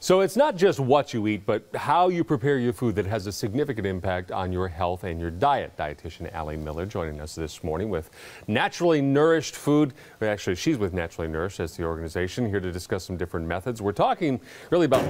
So it's not just what you eat, but how you prepare your food that has a significant impact on your health and your diet. Dietitian Allie Miller joining us this morning with Naturally Nourished Food. Actually, she's with Naturally Nourished as the organization, here to discuss some different methods. We're talking really about...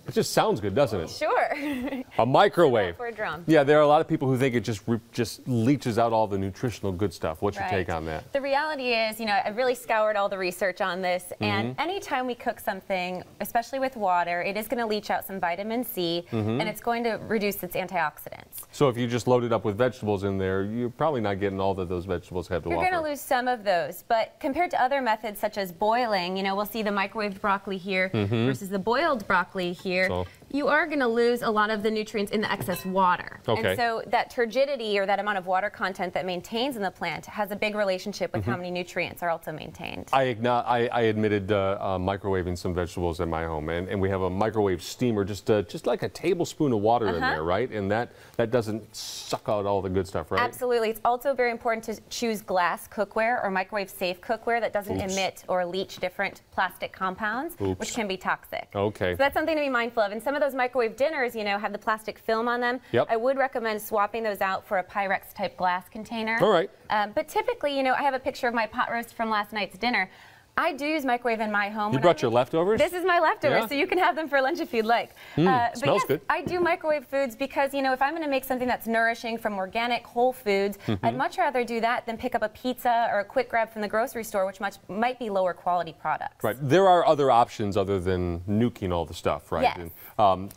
It just sounds good, doesn't it? Sure. A microwave. For a drum. Yeah, there are a lot of people who think it just leaches out all the nutritional good stuff. What's your take on that? The reality is, I've really scoured all the research on this, and anytime we cook something, especially with water, it is going to leach out some vitamin C, and it's going to reduce its antioxidants. So if you just load it up with vegetables in there, you're probably not getting all that those vegetables have to offer. You're going to lose some of those, but compared to other methods such as boiling, we'll see the microwaved broccoli here versus the boiled broccoli here. So you are going to lose a lot of the nutrients in the excess water. Okay. And so that turgidity, or that amount of water content that maintains in the plant, has a big relationship with how many nutrients are also maintained. I admitted microwaving some vegetables in my home, and we have a microwave steamer, just like a tablespoon of water in there, right? And that doesn't suck out all the good stuff, right? Absolutely. It's also very important to choose glass cookware or microwave safe cookware that doesn't emit or leach different plastic compounds, which can be toxic. Okay. So that's something to be mindful of. And some of those microwave dinners, have the plastic film on them. Yep. I would recommend swapping those out for a Pyrex type glass container. All right. But typically, I have a picture of my pot roast from last night's dinner. I do use microwave in my home. You brought your leftovers? This is my leftovers, so you can have them for lunch if you'd like. But smells yes, good. I do microwave foods because, if I'm going to make something that's nourishing from organic, whole foods, I'd much rather do that than pick up a pizza or a quick grab from the grocery store, which might be lower quality products. Right. There are other options other than nuking all the stuff, right? Yes.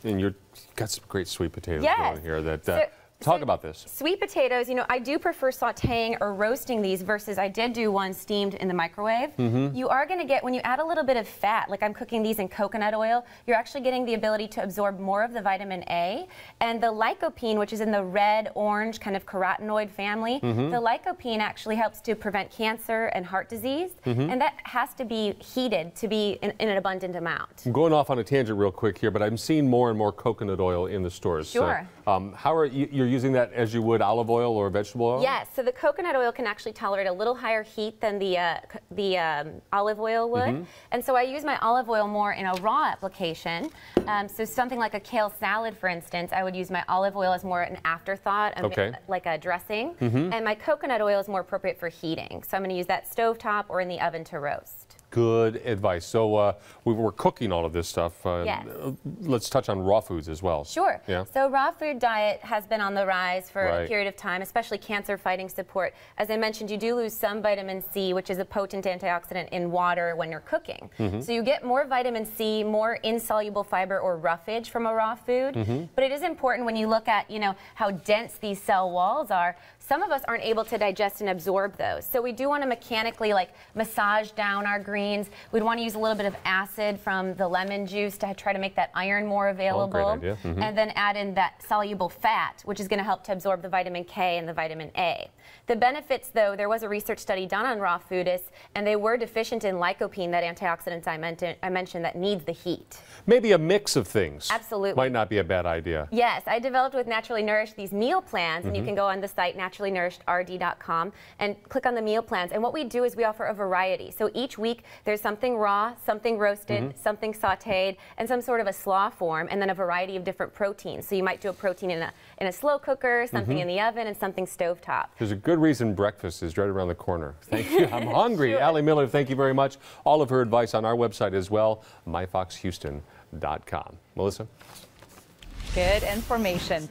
And you've got some great sweet potatoes going here that... Talk about this. Sweet potatoes, I do prefer sauteing or roasting these versus I did do one steamed in the microwave. You are going to get, when you add a little bit of fat, like I'm cooking these in coconut oil, you're actually getting the ability to absorb more of the vitamin A. And the lycopene, which is in the red, orange kind of carotenoid family, the lycopene actually helps to prevent cancer and heart disease. And that has to be heated to be in an abundant amount. I'm going off on a tangent real quick here, but I'm seeing more and more coconut oil in the stores. Sure. How are you're using that as you would olive oil or vegetable oil? Yes, so the coconut oil can actually tolerate a little higher heat than the olive oil would. And so I use my olive oil more in a raw application. So something like a kale salad, for instance, I would use my olive oil as more an afterthought, like a dressing. And my coconut oil is more appropriate for heating. So I'm going to use that stovetop or in the oven to roast. Good advice. So we were cooking all of this stuff. Yes. Let's touch on raw foods as well. Sure. Yeah. So raw food diet has been on the rise for a period of time, especially cancer fighting support. As I mentioned, you do lose some vitamin C, which is a potent antioxidant in water when you're cooking. So you get more vitamin C, more insoluble fiber or roughage from a raw food. But it is important when you look at, how dense these cell walls are. Some of us aren't able to digest and absorb those. So we do want to mechanically massage down our greens. We'd want to use a little bit of acid from the lemon juice to try to make that iron more available. Great idea. And then add in that soluble fat, which is going to help to absorb the vitamin K and the vitamin A. The benefits, though, there was a research study done on raw foodists, and they were deficient in lycopene, that antioxidant I mentioned that needs the heat. Maybe a mix of things. Absolutely. Might not be a bad idea. Yes, I developed with Naturally Nourished these meal plans, and you can go on the site naturallynourished.rd.com and click on the meal plans. And what we do is we offer a variety. So each week there's something raw, something roasted, something sauteed, and some sort of a slaw form, and then a variety of different proteins. So you might do a protein in a slow cooker, something in the oven, and something stovetop. There's a good reason breakfast is right around the corner. Thank you. I'm hungry. Sure. Allie Miller, thank you very much. All of her advice on our website as well, myfoxhouston.com. Melissa? Good information.